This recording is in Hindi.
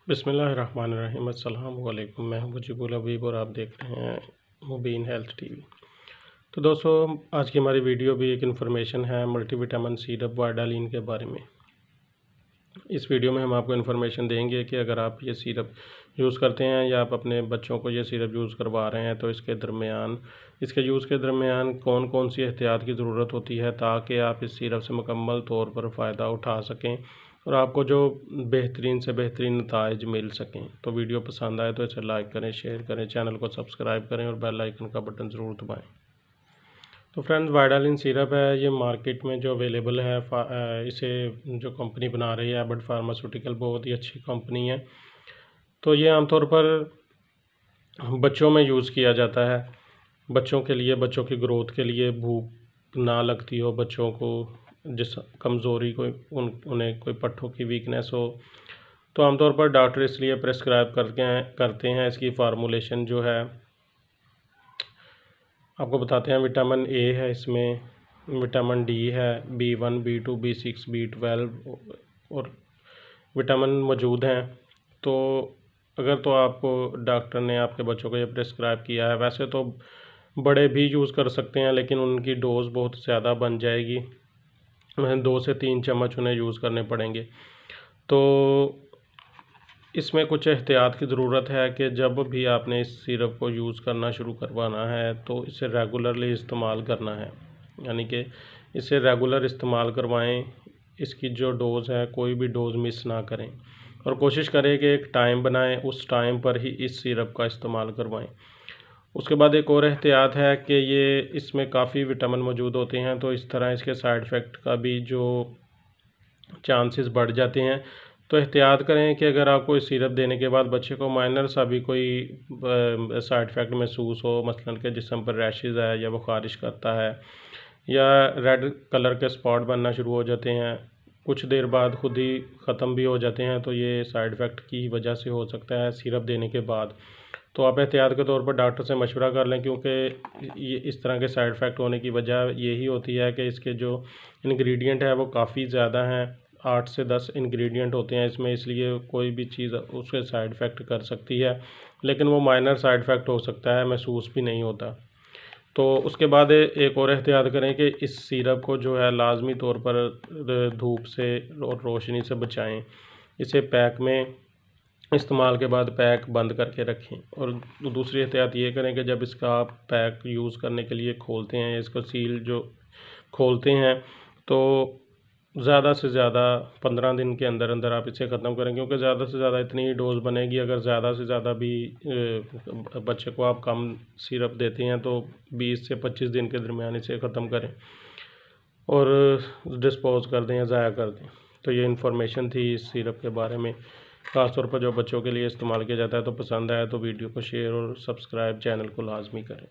बिस्मिल्लाहिर्रहमानिर्रहीम। अस्सलाम वालेकुम। मैं हूं मुजीबुल हबीब और आप देख रहे हैं मुबीन हेल्थ टीवी। तो दोस्तों, आज की हमारी वीडियो भी एक इन्फॉर्मेशन है मल्टीविटामिन सिरप वाइडालिन के बारे में। इस वीडियो में हम आपको इन्फॉर्मेशन देंगे कि अगर आप ये सिरप यूज़ करते हैं या आप अपने बच्चों को ये सिरप यूज़ करवा रहे हैं तो इसके यूज़ के दरमियान कौन कौन सी एहतियात की ज़रूरत होती है ताकि आप इस सिरप से मुकम्मल तौर पर फ़ायदा उठा सकें और आपको जो बेहतरीन से बेहतरीन नताइज मिल सकें। तो वीडियो पसंद आए तो इसे लाइक करें, शेयर करें, चैनल को सब्सक्राइब करें और बेल आइकन का बटन ज़रूर दबाएं। तो फ्रेंड्स, वाइडालिन सिरप है, ये मार्केट में जो अवेलेबल है, इसे जो कंपनी बना रही है एबट फार्मास्यूटिकल, बहुत ही अच्छी कंपनी है। तो ये आमतौर पर बच्चों में यूज़ किया जाता है, बच्चों के लिए, बच्चों की ग्रोथ के लिए, भूख ना लगती हो बच्चों को, जिस कमज़ोरी को उन्हें कोई पट्ठों की वीकनेस हो, तो आमतौर पर डॉक्टर इसलिए प्रेस्क्राइब करते हैं। इसकी फार्मूलेशन जो है आपको बताते हैं। विटामिन ए है, इसमें विटामिन डी है, B1, B2, B6, B12 और विटामिन मौजूद हैं। तो अगर तो आपको डॉक्टर ने आपके बच्चों को ये प्रेस्क्राइब किया है, वैसे तो बड़े भी यूज़ कर सकते हैं लेकिन उनकी डोज़ बहुत ज़्यादा बन जाएगी, 2 से 3 चम्मच उन्हें यूज़ करने पड़ेंगे। तो इसमें कुछ एहतियात की ज़रूरत है कि जब भी आपने इस सिरप को यूज़ करना शुरू करवाना है तो इसे रेगुलरली इस्तेमाल करना है, यानी कि इसे रेगुलर इस्तेमाल करवाएं। इसकी जो डोज़ है, कोई भी डोज़ मिस ना करें और कोशिश करें कि एक टाइम बनाएं, उस टाइम पर ही इस सिरप का इस्तेमाल करवाएं। उसके बाद एक और एहतियात है कि ये इसमें काफ़ी विटामिन मौजूद होते हैं, तो इस तरह इसके साइड इफ़ेक्ट का भी जो चांसेस बढ़ जाते हैं। तो एहतियात करें कि अगर आपको इस सिरप देने के बाद बच्चे को माइनर सा भी कोई साइड इफ़ेक्ट महसूस हो, मसलन के जिस्म पर रैशेज़ है या वो ख़ारिश करता है या रेड कलर के स्पॉट बनना शुरू हो जाते हैं, कुछ देर बाद खुद ही ख़त्म भी हो जाते हैं, तो ये साइड इफ़ेक्ट की वजह से हो सकता है सिरप देने के बाद। तो आप एहतियात के तौर पर डॉक्टर से मशवरा कर लें, क्योंकि ये इस तरह के साइड इफ़ेक्ट होने की वजह यही होती है कि इसके जो इंग्रेडिएंट है वो काफ़ी ज़्यादा हैं, 8 से 10 इंग्रेडिएंट होते हैं इसमें, इसलिए कोई भी चीज़ उसके साइड इफ़ेक्ट कर सकती है, लेकिन वो माइनर साइड इफ़ेक्ट हो सकता है, महसूस भी नहीं होता। तो उसके बाद एक और एहतियात करें कि इस सिरप को जो है लाजमी तौर पर धूप से और रोशनी से बचाएं। इसे पैक में इस्तेमाल के बाद पैक बंद करके रखें। और दूसरी एहतियात ये करें कि जब इसका आप पैक यूज़ करने के लिए खोलते हैं, इसको सील जो खोलते हैं, तो ज़्यादा से ज़्यादा 15 दिन के अंदर अंदर आप इसे ख़त्म करें, क्योंकि ज़्यादा से ज़्यादा इतनी ही डोज़ बनेगी। अगर ज़्यादा से ज़्यादा भी बच्चे को आप कम सिरप देते हैं तो 20 से 25 दिन के दरमियान इसे ख़त्म करें और डिस्पोज़ कर दें या ज़ाया कर दें। तो ये इन्फॉर्मेशन थी इस सिरप के बारे में, ख़ास तौर पर जो बच्चों के लिए इस्तेमाल किया जाता है। तो पसंद आया तो वीडियो को शेयर और सब्सक्राइब चैनल को लाजमी करें।